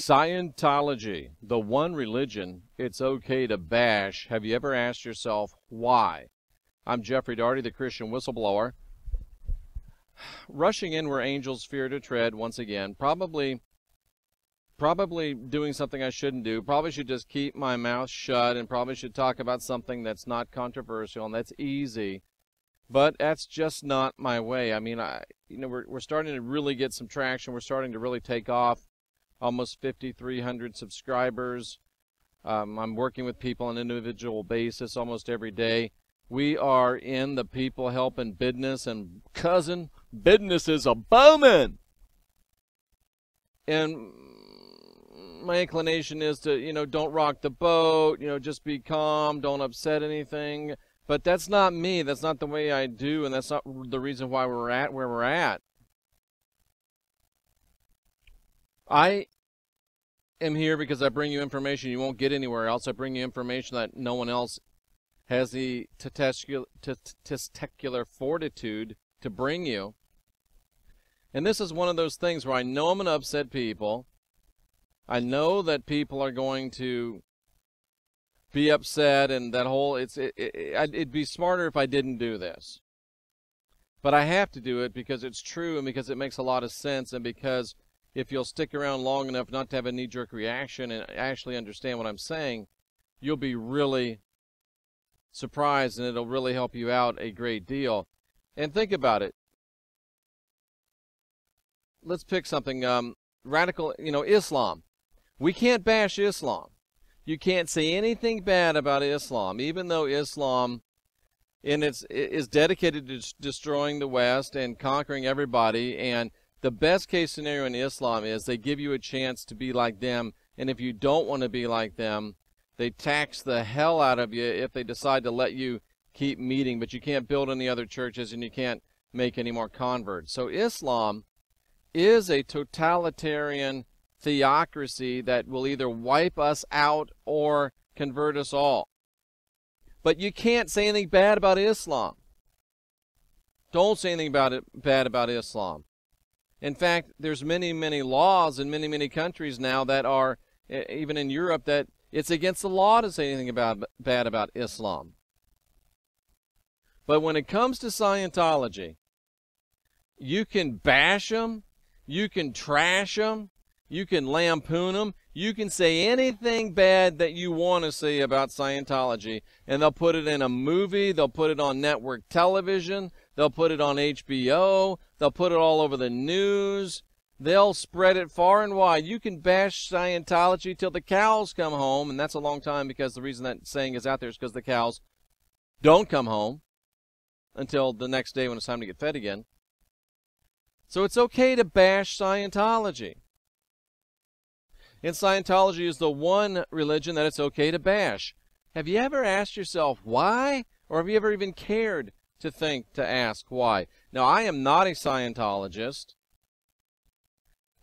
Scientology, the one religion it's okay to bash. Have you ever asked yourself why? I'm Jeffrey Daugherty, the Christian whistleblower. Rushing in where angels fear to tread once again. Probably doing something I shouldn't do. Probably should just keep my mouth shut and probably should talk about something that's not controversial and that's easy. But that's just not my way. I mean, we're starting to really get some traction. We're starting to really take off. Almost 5,300 subscribers. I'm working with people on an individual basis almost every day. We are in the people helping business, and cousin, business is a booming. And my inclination is to, don't rock the boat, just be calm, don't upset anything. But that's not me. That's not the way I do, and that's not the reason why we're at where we're at. I am here because I bring you information you won't get anywhere else. I bring you information that no one else has the testicular fortitude to bring you. And this is one of those things where I know I'm going to upset people. I know that people are going to be upset, and that whole, it'd be smarter if I didn't do this. But I have to do it because it's true and because it makes a lot of sense, and because if you'll stick around long enough not to have a knee-jerk reaction and actually understand what I'm saying, you'll be really surprised, and it'll really help you out a great deal. And think about it. Let's pick something radical, Islam. We can't bash Islam. You can't say anything bad about Islam, even though Islam is dedicated to destroying the West and conquering everybody. And the best case scenario in Islam is they give you a chance to be like them, and if you don't want to be like them, they tax the hell out of you if they decide to let you keep meeting, but you can't build any other churches and you can't make any more converts. So Islam is a totalitarian theocracy that will either wipe us out or convert us all. But you can't say anything bad about Islam. Don't say anything bad about Islam. In fact, there's many, many laws in many, many countries now that are, even in Europe, that it's against the law to say anything bad about Islam. But when it comes to Scientology, you can bash them, you can trash them, you can lampoon them, you can say anything bad that you want to say about Scientology, and they'll put it in a movie, they'll put it on network television, they'll put it on HBO, they'll put it all over the news, they'll spread it far and wide. You can bash Scientology till the cows come home, and that's a long time, because the reason that saying is out there is because the cows don't come home until the next day when it's time to get fed again. So it's okay to bash Scientology. And Scientology is the one religion that it's okay to bash. Have you ever asked yourself why? Or have you ever even cared to ask why? Now, I am not a Scientologist,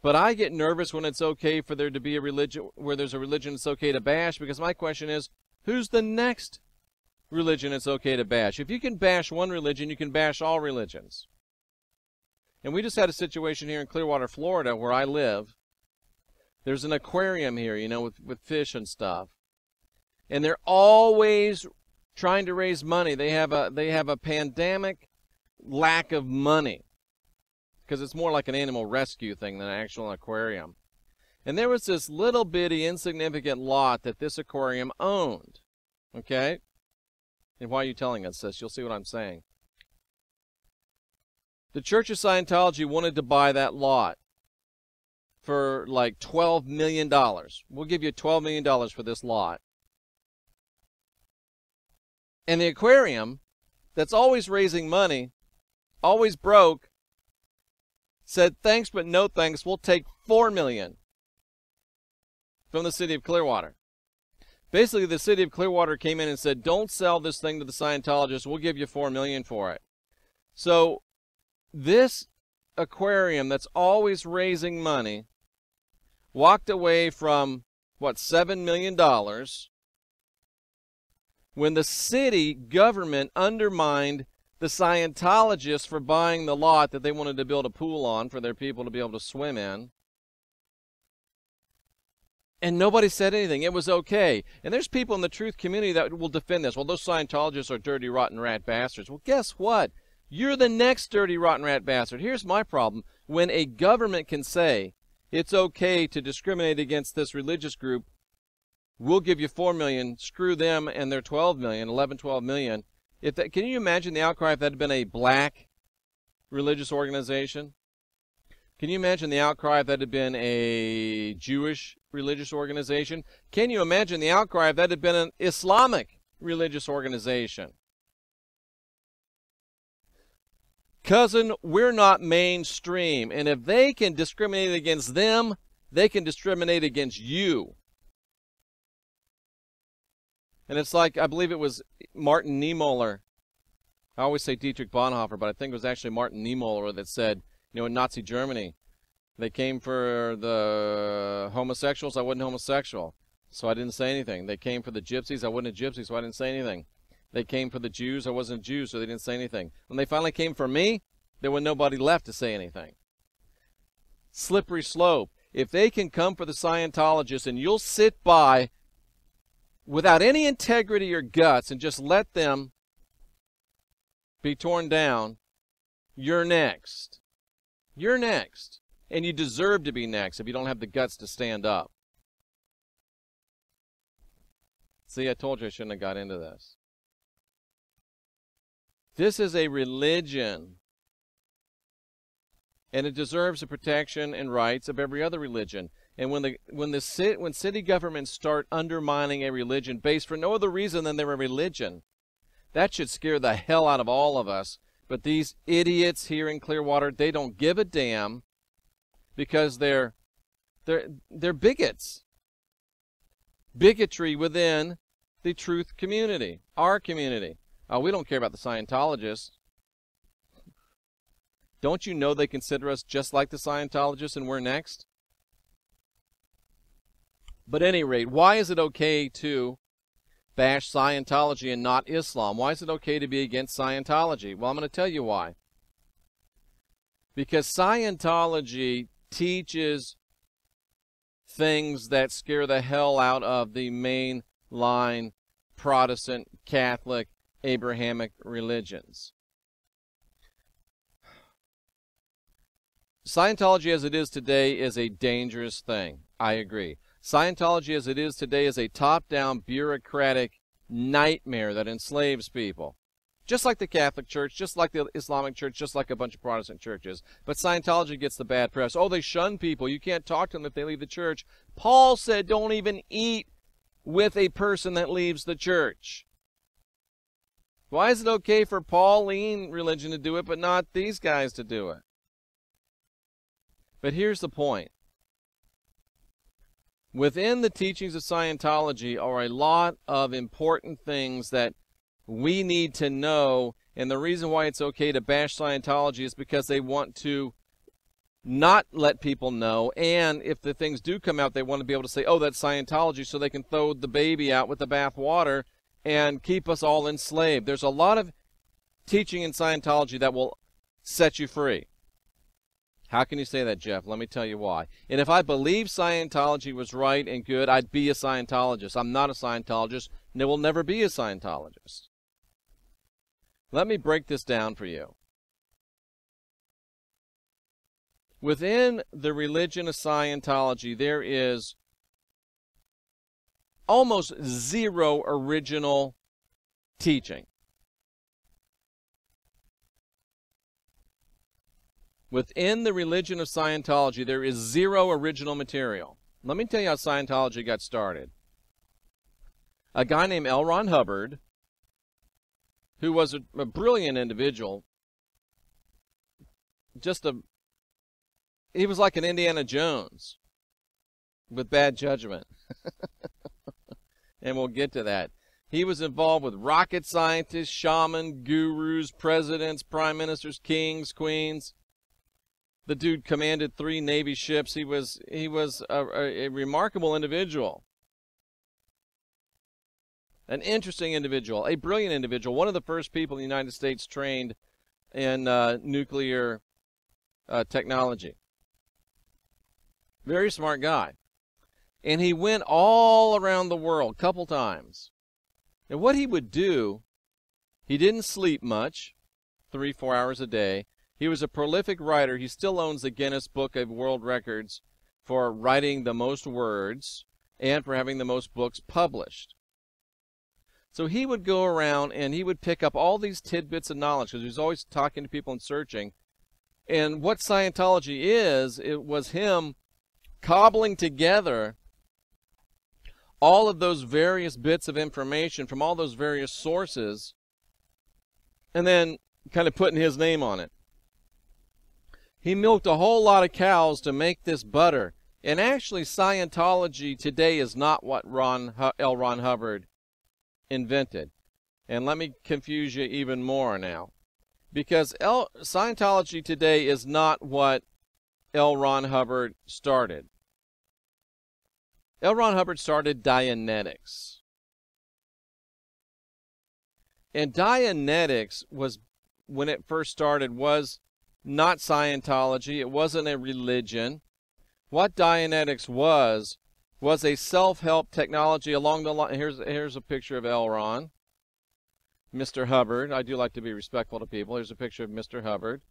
but I get nervous when it's okay for there to be a religion, where there's a religion it's okay to bash, because my question is, who's the next religion it's okay to bash? If you can bash one religion, you can bash all religions. And we just had a situation here in Clearwater, Florida, where I live. There's an aquarium here, with fish and stuff. And they're always trying to raise money. They have a pandemic lack of money, because it's more like an animal rescue thing than an actual aquarium. And there was this little bitty insignificant lot that this aquarium owned. Okay? And why are you telling us this? You'll see what I'm saying. The Church of Scientology wanted to buy that lot for like $12 million. We'll give you $12 million for this lot. And the aquarium, that's always raising money, always broke, said, thanks but no thanks, we'll take $4 million from the city of Clearwater. Basically, the city of Clearwater came in and said, don't sell this thing to the Scientologists, we'll give you $4 million for it. So this aquarium that's always raising money walked away from, what, $7 million when the city government undermined the Scientologists for buying the lot that they wanted to build a pool on for their people to be able to swim in. And nobody said anything. It was okay. And there's people in the truth community that will defend this. Well, those Scientologists are dirty, rotten rat bastards. Well, guess what? You're the next dirty, rotten rat bastard. Here's my problem. When a government can say it's okay to discriminate against this religious group, we'll give you 4 million, screw them and their 12 million, 11, 12 million. Can you imagine the outcry if that had been a black religious organization? Can you imagine the outcry if that had been a Jewish religious organization? Can you imagine the outcry if that had been an Islamic religious organization? Cousin, we're not mainstream, and if they can discriminate against them, they can discriminate against you. And it's like, I believe it was Martin Niemöller. I always say Dietrich Bonhoeffer, but I think it was actually Martin Niemöller that said, in Nazi Germany, they came for the homosexuals, I wasn't homosexual, so I didn't say anything. They came for the gypsies, I wasn't a gypsy, so I didn't say anything. They came for the Jews, I wasn't a Jew, so they didn't say anything. When they finally came for me, there was nobody left to say anything. Slippery slope. If they can come for the Scientologists and you'll sit by without any integrity or guts and just let them be torn down, you're next. You're next. And you deserve to be next if you don't have the guts to stand up. See, I told you I shouldn't have got into this. This is a religion, and it deserves the protection and rights of every other religion. And when city governments start undermining a religion based for no other reason than they're a religion, that should scare the hell out of all of us. But these idiots here in Clearwater, they don't give a damn because they're bigots. Bigotry within the truth community, our community. We don't care about the Scientologists. Don't you know they consider us just like the Scientologists and we're next? But at any rate, why is it okay to bash Scientology and not Islam? Why is it okay to be against Scientology? Well, I'm going to tell you why. Because Scientology teaches things that scare the hell out of the mainline Protestant, Catholic, Abrahamic religions. Scientology as it is today is a dangerous thing. I agree. Scientology as it is today is a top-down bureaucratic nightmare that enslaves people. Just like the Catholic Church, just like the Islamic Church, just like a bunch of Protestant churches. But Scientology gets the bad press. Oh, they shun people. You can't talk to them if they leave the church. Paul said don't even eat with a person that leaves the church. Why is it okay for Pauline religion to do it, but not these guys to do it? But here's the point. Within the teachings of Scientology are a lot of important things that we need to know, and the reason why it's okay to bash Scientology is because they want to not let people know, and if the things do come out, they want to be able to say, oh, that's Scientology, so they can throw the baby out with the bathwater and keep us all enslaved. There's a lot of teaching in Scientology that will set you free. How can you say that, Jeff? Let me tell you why. And if I believe Scientology was right and good, I'd be a Scientologist. I'm not a Scientologist, and I will never be a Scientologist. Let me break this down for you. Within the religion of Scientology, there is almost zero original teaching. Within the religion of Scientology, there is zero original material. Let me tell you how Scientology got started. A guy named L. Ron Hubbard, who was a brilliant individual, he was like an Indiana Jones with bad judgment. And we'll get to that. He was involved with rocket scientists, shaman, gurus, presidents, prime ministers, kings, queens. The dude commanded 3 Navy ships. He was a remarkable individual. An interesting individual, a brilliant individual, one of the first people in the United States trained in nuclear technology. Very smart guy. And he went all around the world a couple times. And what he would do, he didn't sleep much, 3-4 hours a day. He was a prolific writer. He still owns the Guinness Book of World Records for writing the most words and for having the most books published. So he would go around and he would pick up all these tidbits of knowledge because he was always talking to people and searching. And what Scientology is, it was him cobbling together all of those various bits of information from all those various sources and then kind of putting his name on it. He milked a whole lot of cows to make this butter. And actually, Scientology today is not what L. Ron Hubbard invented. And let me confuse you even more now. Because Scientology today is not what L. Ron Hubbard started. L. Ron Hubbard started Dianetics. And Dianetics was, when it first started, was not Scientology. It wasn't a religion. What Dianetics was a self-help technology along the line. Here's a picture of L. Ron, Mr. Hubbard. I do like to be respectful to people. Here's a picture of Mr. Hubbard.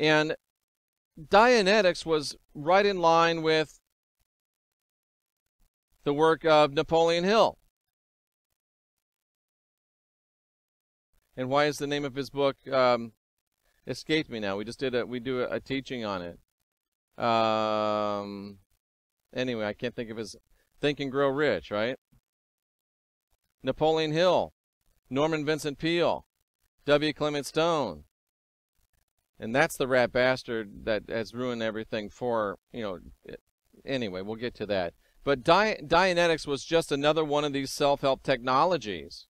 And Dianetics was right in line with the work of Napoleon Hill. And why is the name of his book escaped me now? We just did we do a teaching on it. Anyway, I can't think of his Think and Grow Rich, right? Napoleon Hill, Norman Vincent Peale, W. Clement Stone. And that's the rat bastard that has ruined everything for, anyway, we'll get to that. But Dianetics was just another one of these self-help technologies.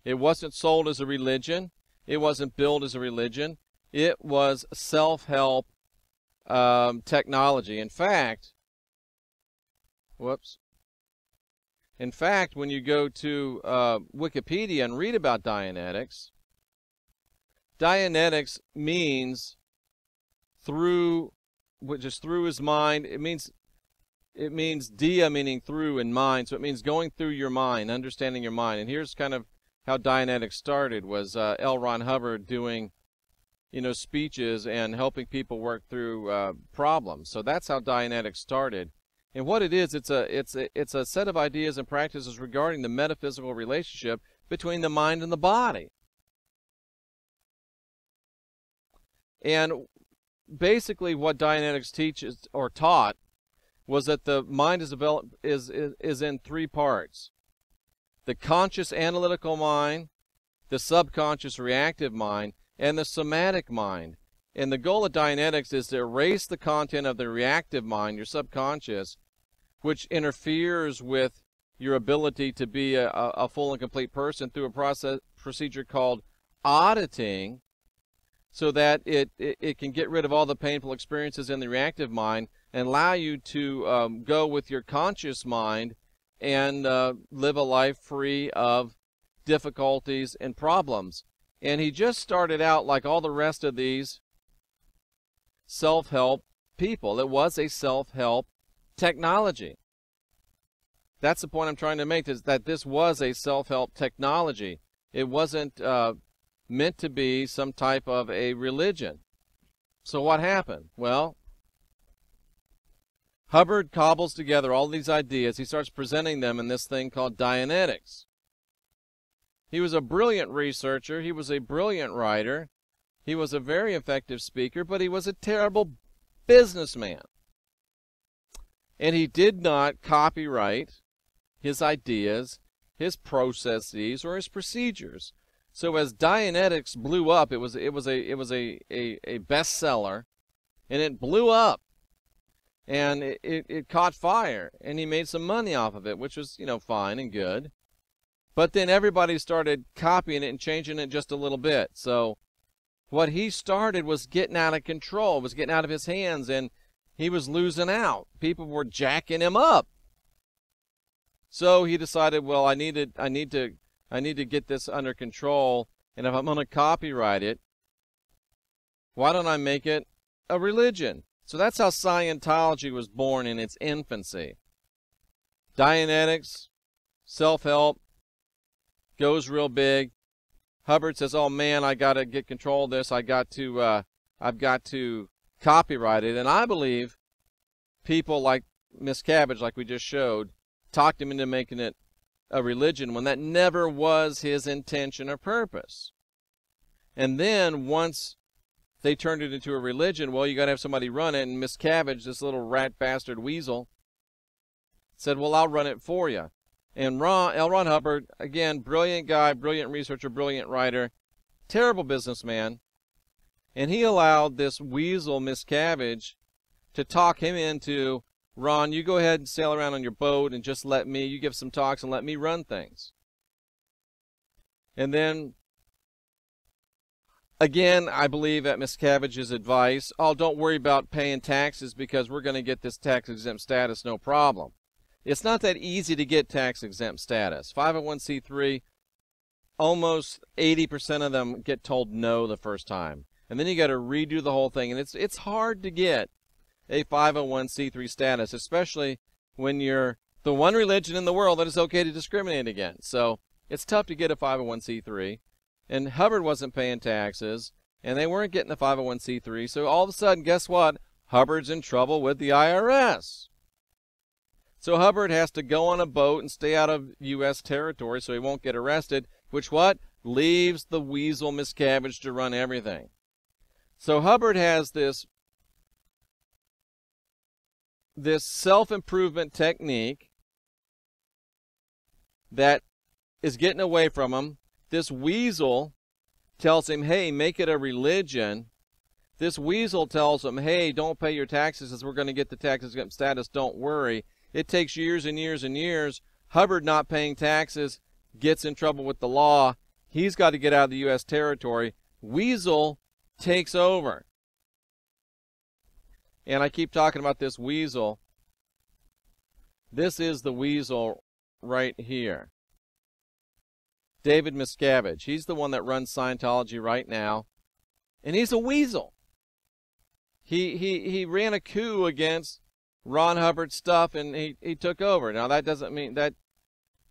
It wasn't sold as a religion. It wasn't billed as a religion. It was self-help technology. In fact, when you go to Wikipedia and read about Dianetics, Dianetics means through his mind. It means dia, meaning through, and mind. So it means going through your mind, understanding your mind. And here's kind of how Dianetics started, was L. Ron Hubbard doing, speeches and helping people work through problems. So that's how Dianetics started. And what it is, it's a set of ideas and practices regarding the metaphysical relationship between the mind and the body. And basically what Dianetics teaches or taught was that the mind is in three parts: the conscious analytical mind, the subconscious reactive mind, and the somatic mind. And the goal of Dianetics is to erase the content of the reactive mind, your subconscious, which interferes with your ability to be a full and complete person, through a procedure called auditing, so that it can get rid of all the painful experiences in the reactive mind and allow you to go with your conscious mind and live a life free of difficulties and problems. And he just started out like all the rest of these self-help people. It was a self-help technology. That's the point I'm trying to make, is that this was a self-help technology. It wasn't meant to be some type of a religion. So what happened? Well, Hubbard cobbles together all these ideas. He starts presenting them in this thing called Dianetics. He was a brilliant researcher. He was a brilliant writer. He was a very effective speaker, but he was a terrible businessman. And he did not copyright his ideas, his processes, or his procedures. So as Dianetics blew up, it was a bestseller, and it blew up, and it caught fire, and he made some money off of it, which was, fine and good. But then everybody started copying it and changing it just a little bit. So what he started was getting out of control, was getting out of his hands, and he was losing out. People were jacking him up. So he decided, well, I need to get this under control, and if I'm going to copyright it, why don't I make it a religion? So that's how Scientology was born in its infancy. Dianetics, self-help, goes real big. Hubbard says, oh man, I got to get control of this. I've got to copyright it. And I believe people like Miscavige, like we just showed, talked him into making it a religion when that never was his intention or purpose. And then once they turned it into a religion, well, you got to have somebody run it. And Miscavige, this little rat bastard weasel, said, well, I'll run it for you. And L. Ron Hubbard, again, brilliant guy, brilliant researcher, brilliant writer, terrible businessman. And he allowed this weasel, Miscavige, to talk him into, Ron, you go ahead and sail around on your boat and just let me, you give some talks and let me run things. And then, again, I believe at Miscavige's advice, oh, don't worry about paying taxes because we're going to get this tax-exempt status, no problem. It's not that easy to get tax-exempt status. 501c3, almost 80% of them get told no the first time. And then you got to redo the whole thing. And it's hard to get a 501c3 status, especially when you're the one religion in the world that is okay to discriminate against. So it's tough to get a 501c3. And Hubbard wasn't paying taxes, and they weren't getting the 501c3. So all of a sudden, guess what? Hubbard's in trouble with the IRS. So Hubbard has to go on a boat and stay out of U.S. territory so he won't get arrested, which what? Leaves the weasel Miscavige to run everything. So Hubbard has this self-improvement technique that is getting away from him. This weasel tells him, hey, make it a religion. This weasel tells him, hey, don't pay your taxes as we're going to get the tax-exempt status, don't worry. It takes years and years and years. Hubbard not paying taxes gets in trouble with the law. He's got to get out of the U.S. territory. Weasel takes over. And I keep talking about this weasel. This is the weasel right here. David Miscavige. He's the one that runs Scientology right now. And he's a weasel. He ran a coup against Ron Hubbard's stuff, and he took over. Now, that doesn't mean, that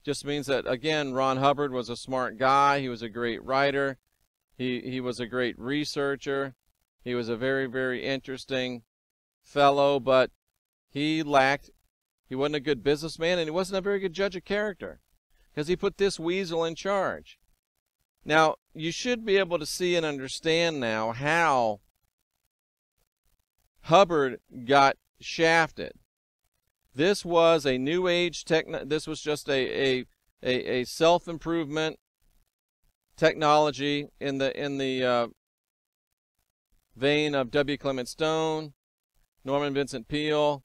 just means that, again, Ron Hubbard was a smart guy. He was a great writer. He was a great researcher. He was a very, very interesting fellow, but he wasn't a good businessman, and he wasn't a very good judge of character because he put this weasel in charge. Now, you should be able to see and understand now how Hubbard got shafted. This was a new age this was just a self-improvement technology in the vein of W. Clement Stone, Norman Vincent Peale,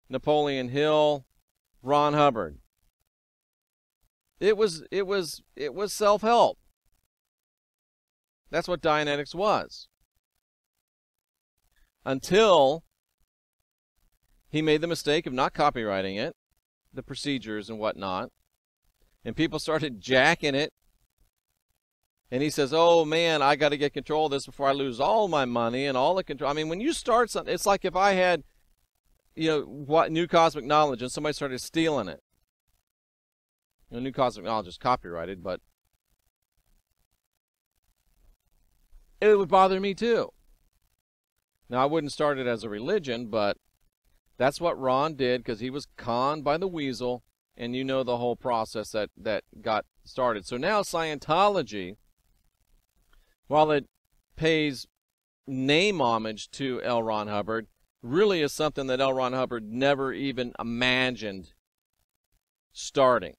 Napoleon Hill, Ron Hubbard. It was self-help. That's what Dianetics was. Until he made the mistake of not copywriting it, the procedures and whatnot, and people started jacking it. And he says, oh man, I got to get control of this before I lose all my money and all the control. I mean, when you start something, it's like if I had, what New Cosmic Knowledge and somebody started stealing it. New Cosmic Knowledge is copyrighted, but it would bother me too. Now, I wouldn't start it as a religion, but that's what Ron did because he was conned by the weasel, and you know the whole process that got started. So now Scientology, while it pays name homage to L. Ron Hubbard, really is something that L. Ron Hubbard never even imagined starting.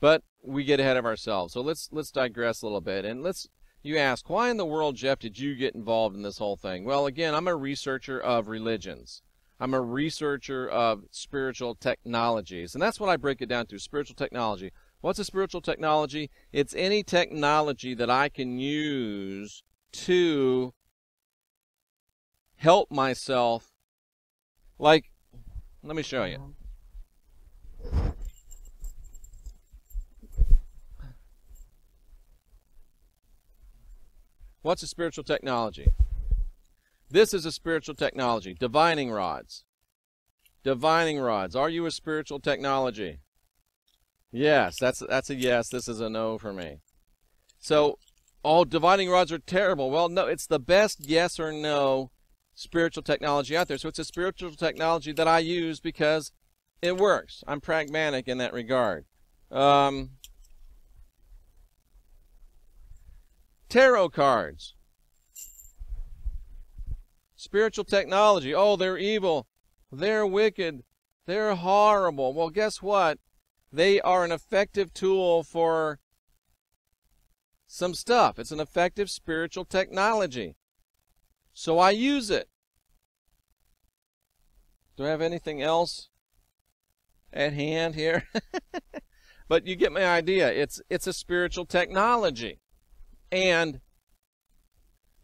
But we get ahead of ourselves. So let's digress a little bit, and you ask, why in the world, Jeff, did you get involved in this whole thing? Well, again, I'm a researcher of religions. I'm a researcher of spiritual technologies, and that's what I break it down to, spiritual technology. What's a spiritual technology? It's any technology that I can use to help myself. Like, let me show you. What's a spiritual technology? This is a spiritual technology. Divining rods. Divining rods. Are you a spiritual technology? Yes, that's a yes. This is a no for me. So, oh, divining rods are terrible. Well, no, it's the best yes or no spiritual technology out there. So it's a spiritual technology that I use because it works. I'm pragmatic in that regard. Tarot cards. Spiritual technology. Oh, they're evil. They're wicked. They're horrible. Well, guess what? They are an effective tool for some stuff. It's an effective spiritual technology. So I use it. Do I have anything else at hand here? But you get my idea. It's a spiritual technology. And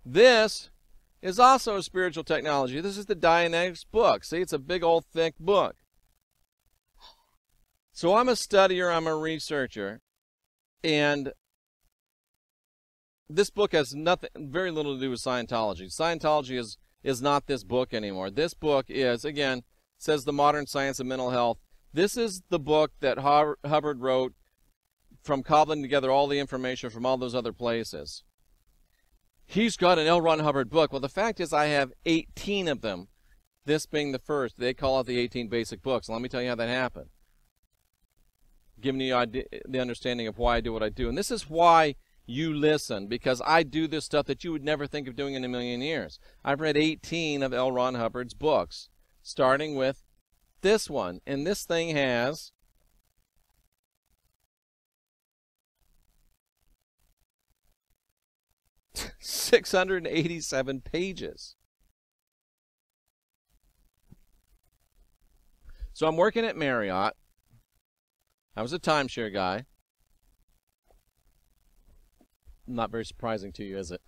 this is also a spiritual technology. This is the Dianetics book. See, it's a big old thick book. So I'm a studier, I'm a researcher, and this book has very little to do with Scientology. Scientology is not this book anymore. This book is, again, says The Modern Science of Mental Health. This is the book that Hubbard wrote from cobbling together all the information from all those other places. He's got an L. Ron Hubbard book. Well, the fact is I have 18 of them, this being the first. They call it the 18 Basic Books. And let me tell you how that happened. Giving you the understanding of why I do what I do. And this is why you listen, because I do this stuff that you would never think of doing in a million years. I've read 18 of L. Ron Hubbard's books, starting with this one. And this thing has 687 pages. So I'm working at Marriott. I was a timeshare guy. Not very surprising to you, is it?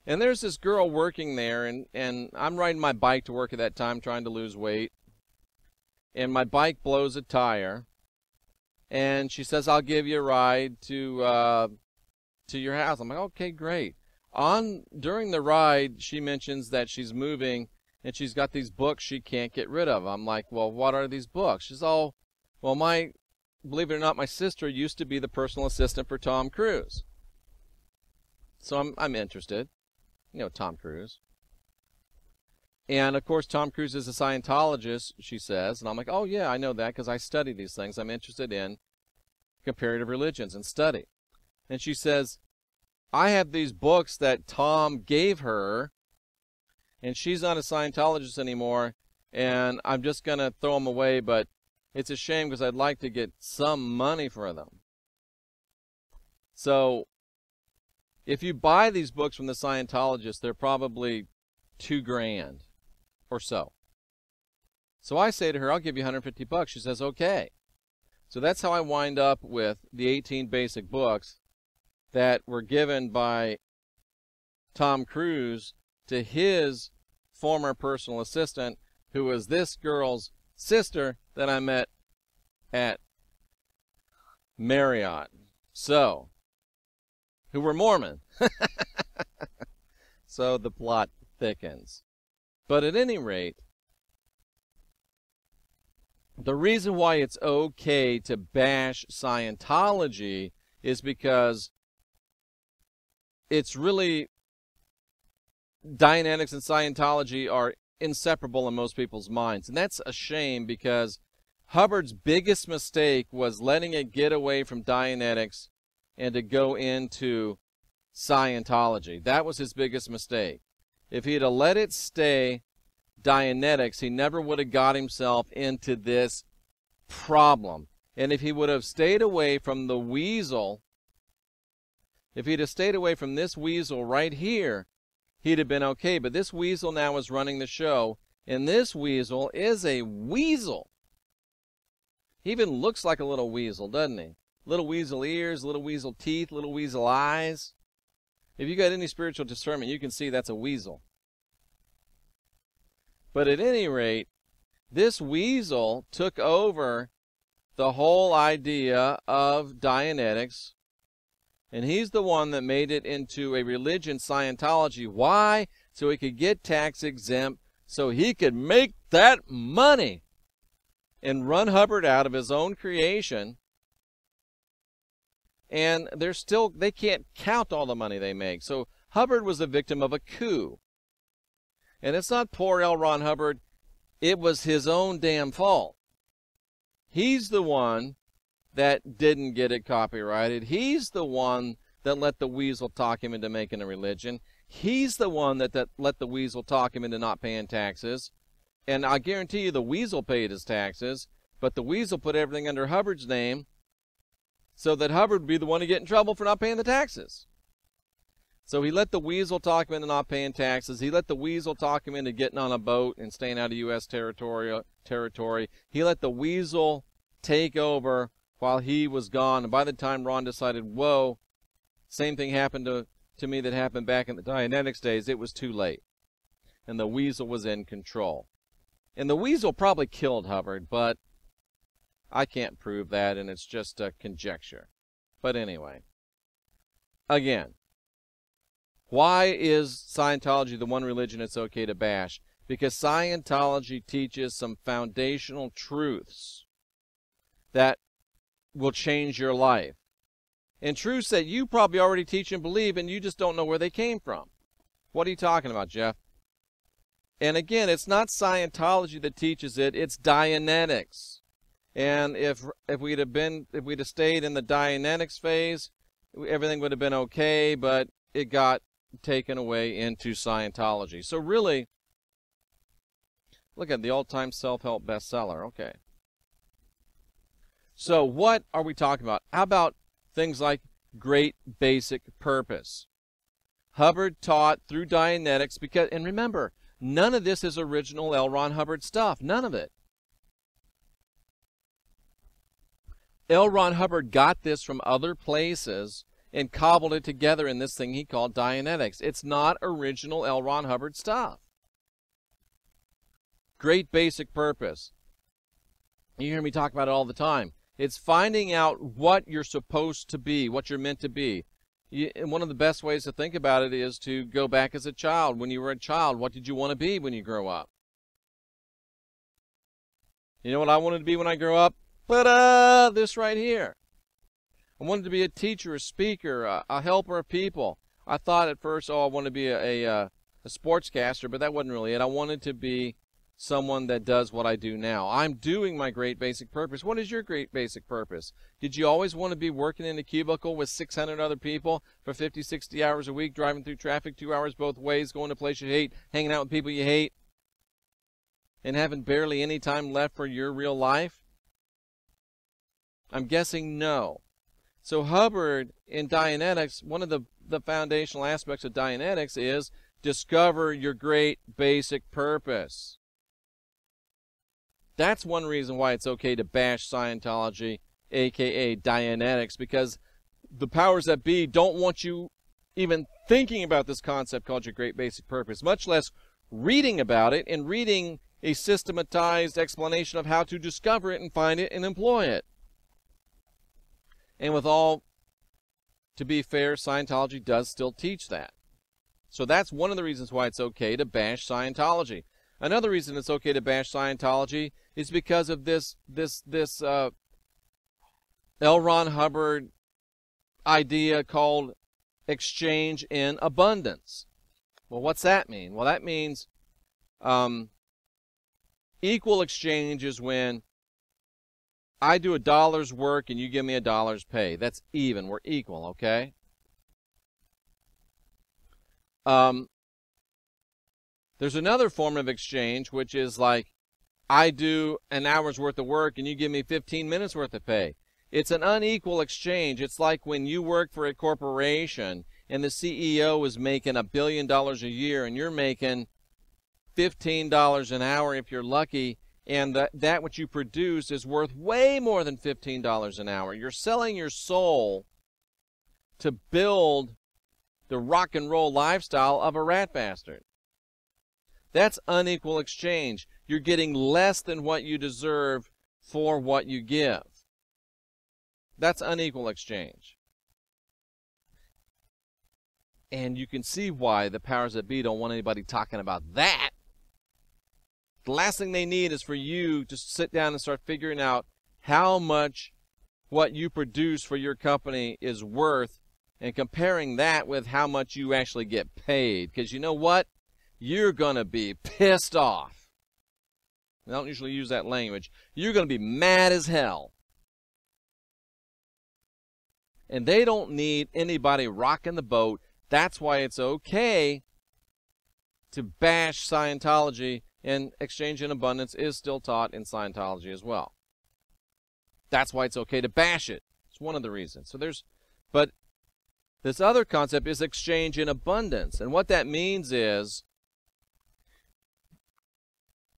And there's this girl working there, and I'm riding my bike to work at that time, trying to lose weight. And my bike blows a tire. And she says, I'll give you a ride to your house. I'm like, okay, great. During the ride, she mentions that she's moving, and she's got these books she can't get rid of. I'm like, well, what are these books? She's all, well, believe it or not, my sister used to be the personal assistant for Tom Cruise. So I'm interested. You know, Tom Cruise. And, of course, Tom Cruise is a Scientologist, she says. And I'm like, oh, yeah, I know that because I study these things. I'm interested in comparative religions and study. And she says, I have these books that Tom gave her, and she's not a Scientologist anymore, and I'm just going to throw them away, but it's a shame because I'd like to get some money for them. So if you buy these books from the Scientologists, they're probably $2,000 or so. So I say to her, I'll give you $150. She says, okay. So that's how I wind up with the 18 basic books that were given by Tom Cruise to his former personal assistant, who was this girl's sister that I met at Marriott. So, who were Mormon. So the plot thickens. But at any rate, the reason why it's okay to bash Scientology is because it's really, Dianetics and Scientology are inseparable in most people's minds. And that's a shame because Hubbard's biggest mistake was letting it get away from Dianetics and to go into Scientology. That was his biggest mistake. If he'd have let it stay Dianetics, he never would have got himself into this problem. And if he would have stayed away from the weasel, if he'd have stayed away from this weasel right here, he'd have been okay. But this weasel now is running the show, and this weasel is a weasel. He even looks like a little weasel, doesn't he? Little weasel ears, little weasel teeth, little weasel eyes. If you got any spiritual discernment, you can see that's a weasel. But at any rate, this weasel took over the whole idea of Dianetics And he's the one that made it into a religion, Scientology. Why? So he could get tax exempt, so he could make that money and run Hubbard out of his own creation. And they can't count all the money they make. So Hubbard was a victim of a coup. And it's not poor L. Ron Hubbard. It was his own damn fault. He's the one that didn't get it copyrighted. He's the one that let the weasel talk him into making a religion. He's the one that let the weasel talk him into not paying taxes. And I guarantee you the weasel paid his taxes, but the weasel put everything under Hubbard's name so that Hubbard would be the one to get in trouble for not paying the taxes. So he let the weasel talk him into not paying taxes. He let the weasel talk him into getting on a boat and staying out of U.S. territory. He let the weasel take over while he was gone. And by the time Ron decided, whoa, same thing happened to me that happened back in the Dianetics days, it was too late. And the weasel was in control. And the weasel probably killed Hubbard, but I can't prove that, and it's just a conjecture. But anyway, again, why is Scientology the one religion it's okay to bash? Because Scientology teaches some foundational truths that will change your life. And truths that you probably already teach and believe, and you just don't know where they came from. What are you talking about, Jeff? And again, it's not Scientology that teaches it, it's Dianetics. And if we'd have stayed in the Dianetics phase, everything would have been okay, but it got taken away into Scientology. So really, look at the all-time self-help bestseller. Okay. So what are we talking about? How about things like great basic purpose? Hubbard taught through Dianetics because, and remember, none of this is original L. Ron Hubbard stuff. None of it. L. Ron Hubbard got this from other places and cobbled it together in this thing he called Dianetics. It's not original L. Ron Hubbard stuff. Great basic purpose. You hear me talk about it all the time. It's finding out what you're supposed to be, what you're meant to be. And one of the best ways to think about it is to go back as a child. When you were a child, what did you want to be when you grow up? You know what I wanted to be when I grew up? This right here. I wanted to be a teacher, a speaker, a helper of people. I thought at first, I wanted to be a sportscaster, but that wasn't really it. I wanted to be someone that does what I do now. I'm doing my great basic purpose. What is your great basic purpose? Did you always want to be working in a cubicle with 600 other people for 50, 60 hours a week, driving through traffic 2 hours both ways, going to a place you hate, hanging out with people you hate, and having barely any time left for your real life? I'm guessing no. So Hubbard in Dianetics, one of the foundational aspects of Dianetics is discover your great basic purpose. That's one reason why it's okay to bash Scientology, aka Dianetics, because the powers that be don't want you even thinking about this concept called your great basic purpose, much less reading about it and reading a systematized explanation of how to discover it and find it and employ it. And with all, to be fair, Scientology does still teach that. So that's one of the reasons why it's okay to bash Scientology. Another reason it's okay to bash Scientology is because of this L. Ron Hubbard idea called exchange in abundance. Well, what's that mean? Well, that means equal exchange is when I do $1's work and you give me $1's pay. That's even. We're equal, okay? There's another form of exchange, which is like I do an hour's worth of work and you give me 15 minutes worth of pay. It's an unequal exchange. It's like when you work for a corporation and the CEO is making $1 billion a year and you're making $15 an hour if you're lucky, and that which you produce is worth way more than $15 an hour. You're selling your soul to build the rock and roll lifestyle of a rat bastard. That's unequal exchange. You're getting less than what you deserve for what you give. That's unequal exchange. And you can see why the powers that be don't want anybody talking about that. The last thing they need is for you to sit down and start figuring out how much what you produce for your company is worth and comparing that with how much you actually get paid. Because you know what? You're going to be pissed off. I don't usually use that language. You're going to be mad as hell. And they don't need anybody rocking the boat. That's why it's okay to bash Scientology, and exchange in abundance is still taught in Scientology as well. That's why it's okay to bash it. It's one of the reasons. But this other concept is exchange in abundance. And what that means is,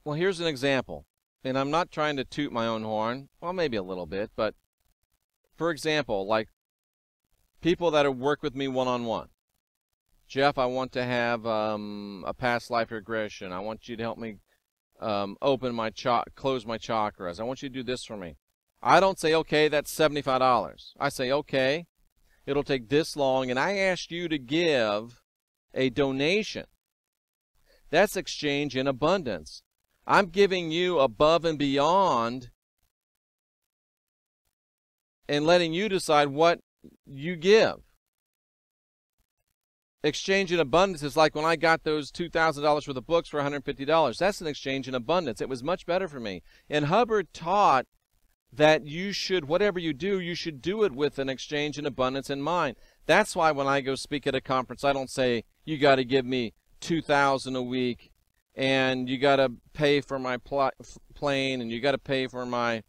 well, here's an example. And I'm not trying to toot my own horn. Well, maybe a little bit. But, for example, like people that work with me one-on-one. Jeff, I want to have a past life regression. I want you to help me close my chakras. I want you to do this for me. I don't say, okay, that's $75. I say, okay, it'll take this long, and I ask you to give a donation. That's exchange in abundance. I'm giving you above and beyond and letting you decide what you give. Exchange in abundance is like when I got those $2,000 worth of books for $150. That's an exchange in abundance. It was much better for me. And Hubbard taught that you should, whatever you do, you should do it with an exchange in abundance in mind. That's why when I go speak at a conference, I don't say, you got to give me $2,000 a week, and you got to pay for my plane, and you got to pay for my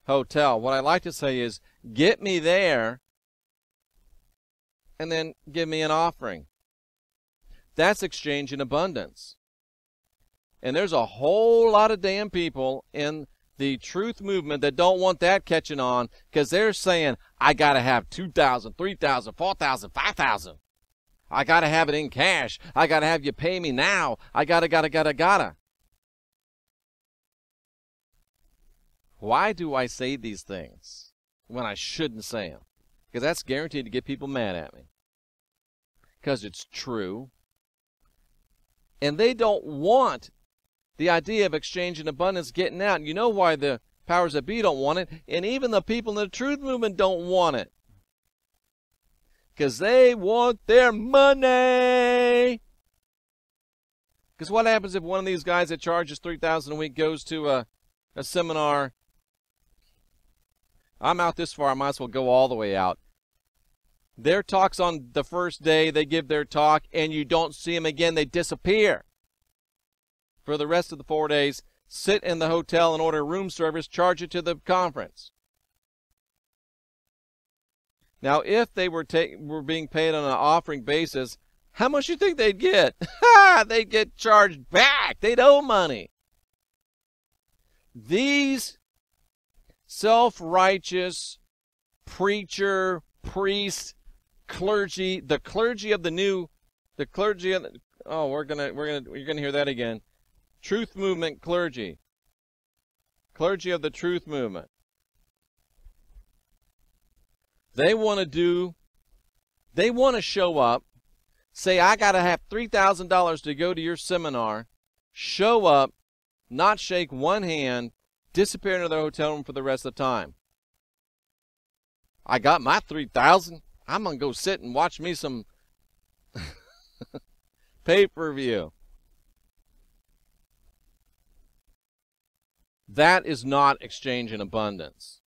hotel. What I like to say is, get me there, and then give me an offering. That's exchange in abundance. And there's a whole lot of damn people in the truth movement that don't want that catching on, because they're saying, I got to have $2,000, $3,000, $4,000, $5,000. I got to have it in cash. I got to have you pay me now. I gotta. Why do I say these things when I shouldn't say them? Because that's guaranteed to get people mad at me. Because it's true. And they don't want the idea of exchange in abundance getting out. And you know why the powers that be don't want it, and even the people in the truth movement don't want it. Because they want their money. Because what happens if one of these guys that charges $3,000 a week goes to a seminar? I'm out this far, I might as well go all the way out. Their talk's on the first day, they give their talk, and you don't see them again, they disappear. For the rest of the 4 days, sit in the hotel and order room service, charge it to the conference. Now, if they were being paid on an offering basis, how much do you think they'd get? They'd get charged back. They'd owe money. These self-righteous preacher, priest, clergy, the clergy of the new, the clergy of the, oh, you're gonna hear that again. Truth movement clergy. Clergy of the truth movement. They want to show up, say, I got to have $3,000 to go to your seminar, show up, not shake one hand, disappear into their hotel room for the rest of the time. I got my $3,000. I'm going to go sit and watch me some pay-per-view. That is not exchange in abundance.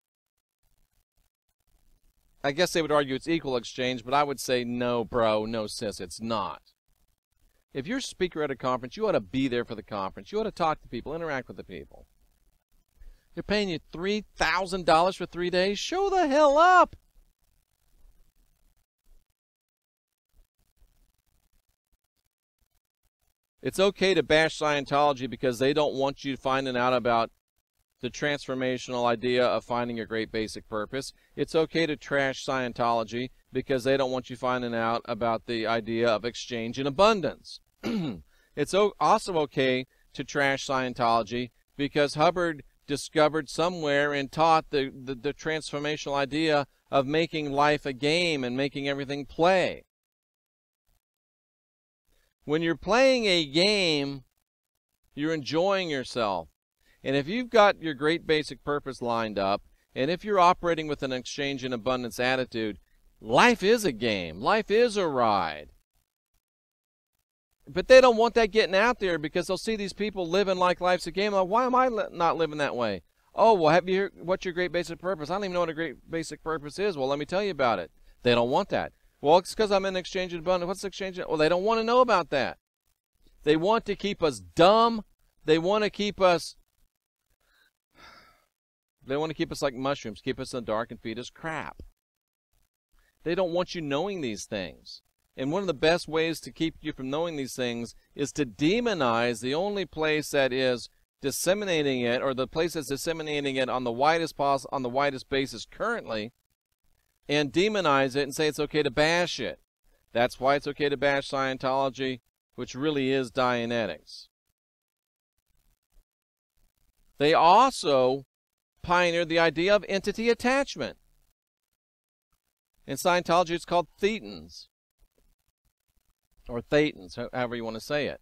I guess they would argue it's equal exchange, but I would say no, bro, no, sis, it's not. If you're a speaker at a conference, you ought to be there for the conference. You ought to talk to people, interact with the people. They're paying you $3,000 for 3 days? Show the hell up! It's okay to bash Scientology because they don't want you finding out about the transformational idea of finding a great basic purpose. It's okay to trash Scientology because they don't want you finding out about the idea of exchange in abundance. It's also okay to trash Scientology because Hubbard discovered somewhere and taught the transformational idea of making life a game and making everything play. When you're playing a game, you're enjoying yourself. And if you've got your great basic purpose lined up, and if you're operating with an exchange and abundance attitude, life is a game. Life is a ride. But they don't want that getting out there because they'll see these people living like life's a game. Like, why am I not living that way? Oh, well, have you heard what's your great basic purpose? I don't even know what a great basic purpose is. Well, let me tell you about it. They don't want that. Well, it's because I'm in exchange and abundance. What's exchange? Well, they don't want to know about that. They want to keep us dumb. They want to keep us like mushrooms, keep us in the dark and feed us crap. They don't want you knowing these things. And one of the best ways to keep you from knowing these things is to demonize the only place that is disseminating it, or the place that's disseminating it on the widest basis currently, and demonize it and say it's okay to bash it. That's why it's okay to bash Scientology, which really is Dianetics. They also pioneered the idea of entity attachment. In Scientology, it's called thetans, or thetans, however you want to say it.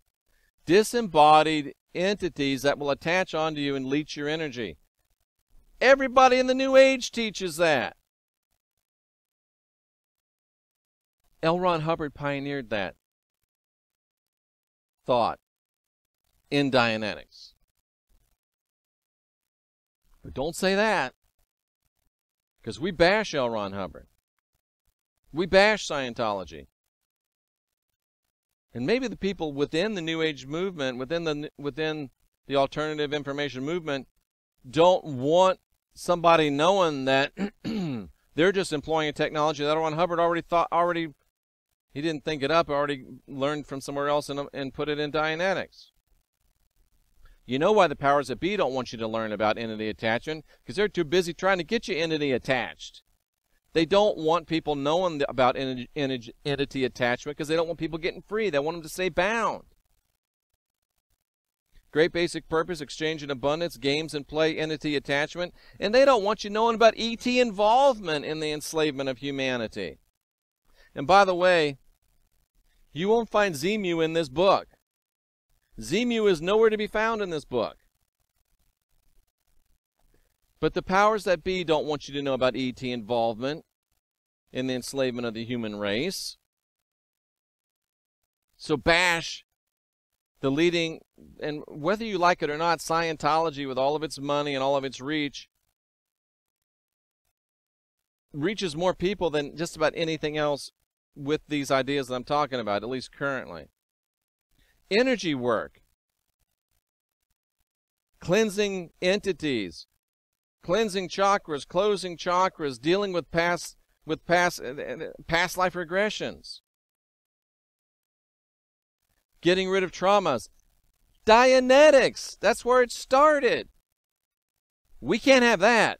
Disembodied entities that will attach onto you and leech your energy. Everybody in the New Age teaches that. L. Ron Hubbard pioneered that thought in Dianetics. But don't say that, because we bash L. Ron Hubbard. We bash Scientology. And maybe the people within the New Age movement, within the alternative information movement, don't want somebody knowing that they're just employing a technology that L. Ron Hubbard he didn't think it up, already learned from somewhere else and put it in Dianetics. You know why the powers that be don't want you to learn about entity attachment? Because they're too busy trying to get you entity attached. They don't want people knowing about entity attachment because they don't want people getting free. They want them to stay bound. Great basic purpose, exchange and abundance, games and play, entity attachment. And they don't want you knowing about ET involvement in the enslavement of humanity. And by the way, you won't find Zemu in this book. Zemu is nowhere to be found in this book. But the powers that be don't want you to know about ET involvement in the enslavement of the human race. So bash the leading, and whether you like it or not, Scientology, with all of its money and all of its reach, reaches more people than just about anything else with these ideas that I'm talking about, at least currently. Energy work, cleansing entities, cleansing chakras, closing chakras, dealing with past life regressions, getting rid of traumas. Dianetics, that's where it started. We can't have that.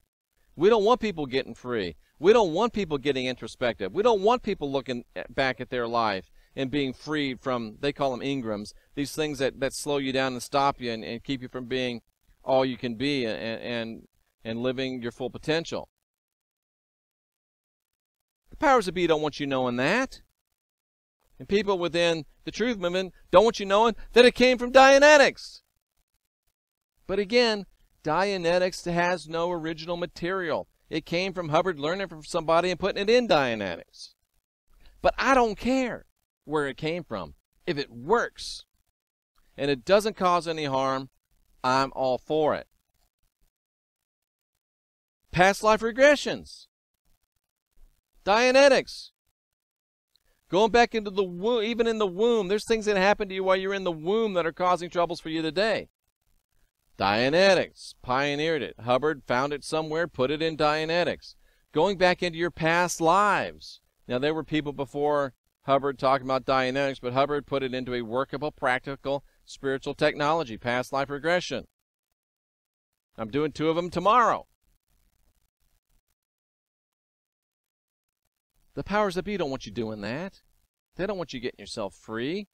We don't want people getting free. We don't want people getting introspective. We don't want people looking back at their life and being freed from, they call them engrams, these things that slow you down and stop you and keep you from being all you can be and living your full potential. The powers that be don't want you knowing that. And people within the truth movement don't want you knowing that it came from Dianetics. But again, Dianetics has no original material. It came from Hubbard learning from somebody and putting it in Dianetics. But I don't care where it came from. If it works and it doesn't cause any harm, I'm all for it. Past life regressions. Dianetics. Going back into the womb, even in the womb, there's things that happen to you while you're in the womb that are causing troubles for you today. Dianetics pioneered it. Hubbard found it somewhere, put it in Dianetics. Going back into your past lives. Now, there were people before Hubbard talking about Dianetics, but Hubbard put it into a workable, practical, spiritual technology, past life regression. I'm doing 2 of them tomorrow. The powers that be don't want you doing that. They don't want you getting yourself free.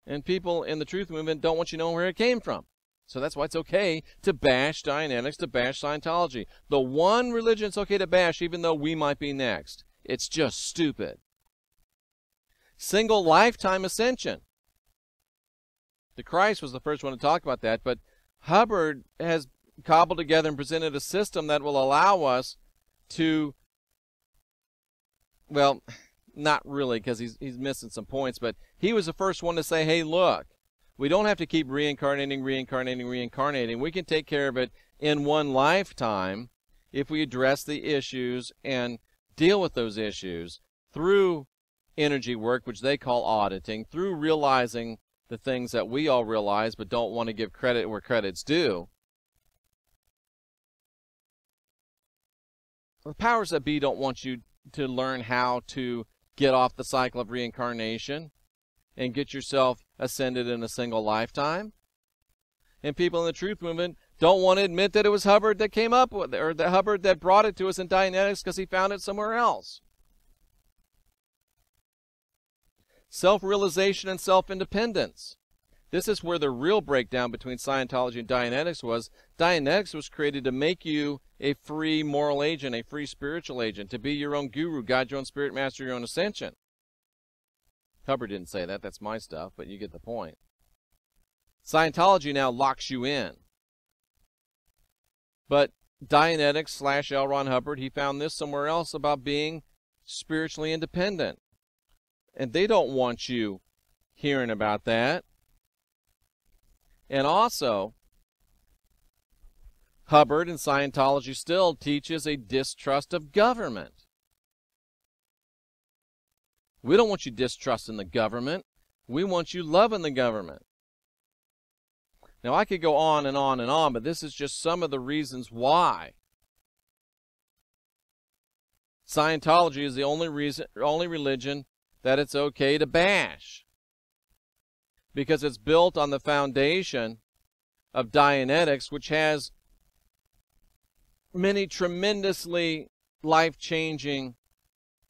And people in the truth movement don't want you knowing where it came from. So that's why it's okay to bash Dianetics, to bash Scientology. The one religion it's okay to bash, even though we might be next. It's just stupid. Single lifetime ascension. The Christ was the first one to talk about that, but Hubbard has cobbled together and presented a system that will allow us to, well, not really, because he's missing some points, but he was the first one to say, hey, look, we don't have to keep reincarnating. We can take care of it in one lifetime if we address the issues and deal with those issues through energy work, which they call auditing, through realizing the things that we all realize but don't want to give credit where credit's due. The powers that be don't want you to learn how to get off the cycle of reincarnation and get yourself ascended in a single lifetime. And people in the truth movement don't want to admit that it was Hubbard that came up with it, or that Hubbard that brought it to us in Dianetics because he found it somewhere else. Self-realization and self-independence. This is where the real breakdown between Scientology and Dianetics was. Dianetics was created to make you a free moral agent, a free spiritual agent, to be your own guru, guide your own spirit, master your own ascension. Hubbard didn't say that. That's my stuff, but you get the point. Scientology now locks you in. But Dianetics / L. Ron Hubbard, he found this somewhere else about being spiritually independent. And they don't want you hearing about that. And also, Hubbard and Scientology still teaches a distrust of government. We don't want you distrusting the government. We want you loving the government. Now, I could go on and on and on, but this is just some of the reasons why Scientology is the only religion that it's okay to bash, because it's built on the foundation of Dianetics, which has many tremendously life-changing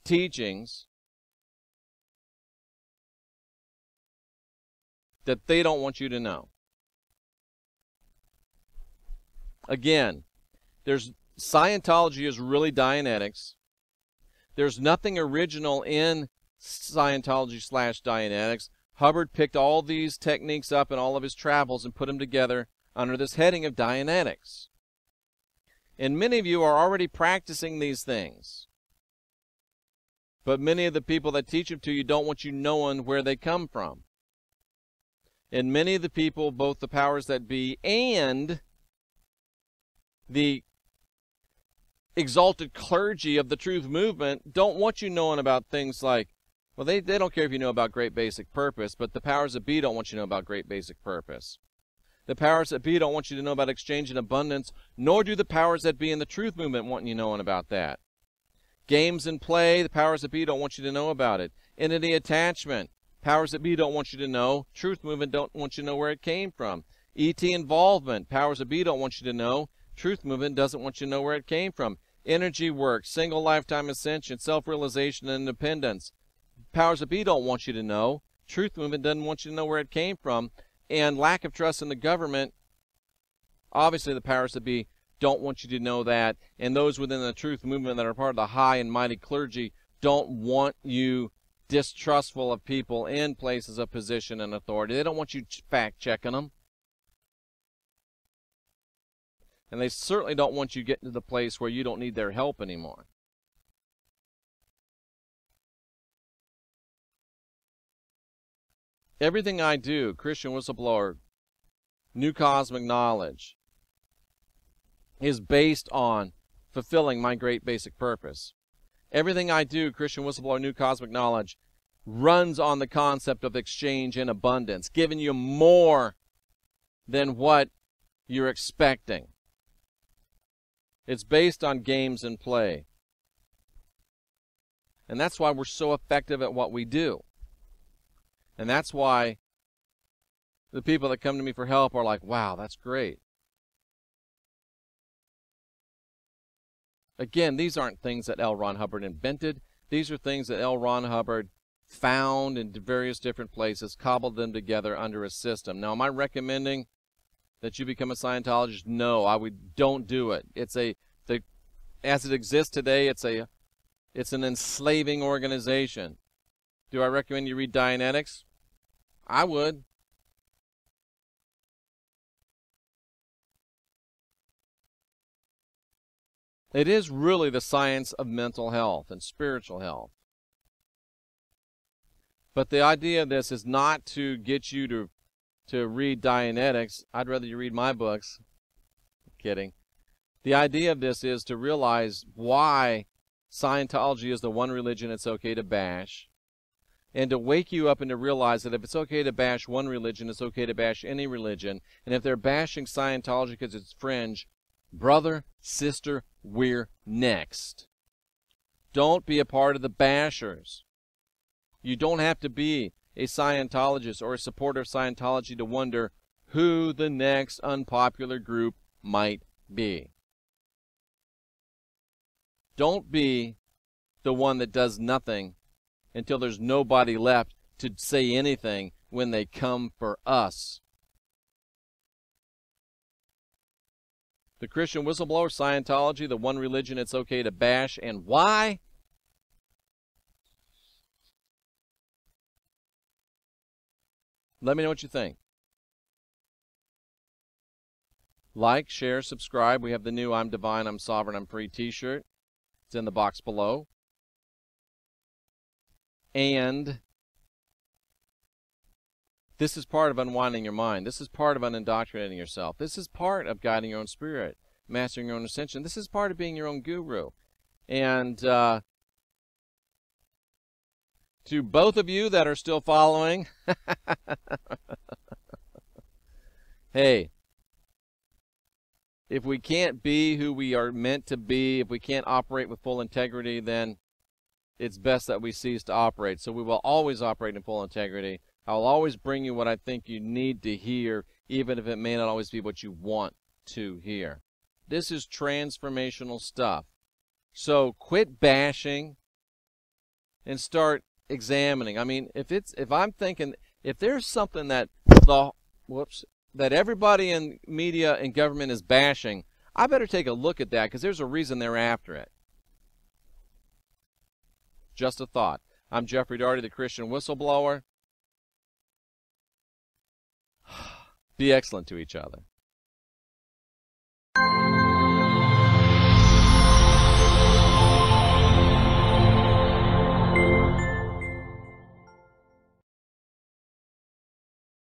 teachings that they don't want you to know. Again, Scientology is really Dianetics. There's nothing original in Scientology / Dianetics. Hubbard picked all these techniques up in all of his travels and put them together under this heading of Dianetics. And many of you are already practicing these things. But many of the people that teach them to you don't want you knowing where they come from. And many of the people, both the powers that be and the exalted clergy of the truth movement, don't want you knowing about things like, well, they don't care if you know about Great Basic Purpose, but the powers that be don't want you to know about Great Basic Purpose. The powers that be don't want you to know about exchange and abundance, nor do the powers that be in the truth movement want you knowing about that. Games and play, the powers that be don't want you to know about it. Entity attachment, powers that be don't want you to know. Truth movement don't want you to know where it came from. ET involvement, powers that be don't want you to know. Truth movement doesn't want you to know where it came from. Energy work, single lifetime ascension, self-realization and independence. Powers that be don't want you to know. Truth movement doesn't want you to know where it came from. And lack of trust in the government, obviously the powers that be don't want you to know that. And those within the truth movement that are part of the high and mighty clergy don't want you distrustful of people in places of position and authority. They don't want you fact-checking them. And they certainly don't want you getting to the place where you don't need their help anymore. Everything I do, Christian Whistleblower, New Cosmic Knowledge, is based on fulfilling my great basic purpose. Everything I do, Christian Whistleblower, New Cosmic Knowledge, runs on the concept of exchange and abundance, giving you more than what you're expecting. It's based on games and play. And that's why we're so effective at what we do. And that's why the people that come to me for help are like, wow, that's great. Again, these aren't things that L. Ron Hubbard invented. These are things that L. Ron Hubbard found in various different places, cobbled them together under a system. Now, am I recommending that you become a Scientologist? No, don't do it. As it exists today, it's an enslaving organization. Do I recommend you read Dianetics? I would. It is really the science of mental health and spiritual health. But the idea of this is not to get you to read Dianetics. I'd rather you read my books. Kidding. The idea of this is to realize why Scientology is the one religion it's okay to bash, and to wake you up and to realize that if it's okay to bash one religion, it's okay to bash any religion. And if they're bashing Scientology because it's fringe, brother, sister, we're next. Don't be a part of the bashers. You don't have to be a Scientologist or a supporter of Scientology to wonder who the next unpopular group might be. Don't be the one that does nothing until there's nobody left to say anything when they come for us. The Christian Whistleblower, Scientology, the one religion it's okay to bash, and why? Let me know what you think. Like, share, subscribe. We have the new I'm Divine, I'm Sovereign, I'm Free t-shirt. It's in the box below. And this is part of unwinding your mind. This is part of unindoctrinating yourself. This is part of guiding your own spirit, mastering your own ascension. This is part of being your own guru. And to both of you that are still following, hey, if we can't be who we are meant to be, if we can't operate with full integrity, then it's best that we cease to operate. So we will always operate in full integrity. I'll always bring you what I think you need to hear, even if it may not always be what you want to hear. This is transformational stuff. So quit bashing and start examining. I mean, if I'm thinking, if there's something that that everybody in media and government is bashing, I better take a look at that, because there's a reason they're after it. Just a thought. I'm Jeffrey Daugherty, the Christian Whistleblower. Be excellent to each other.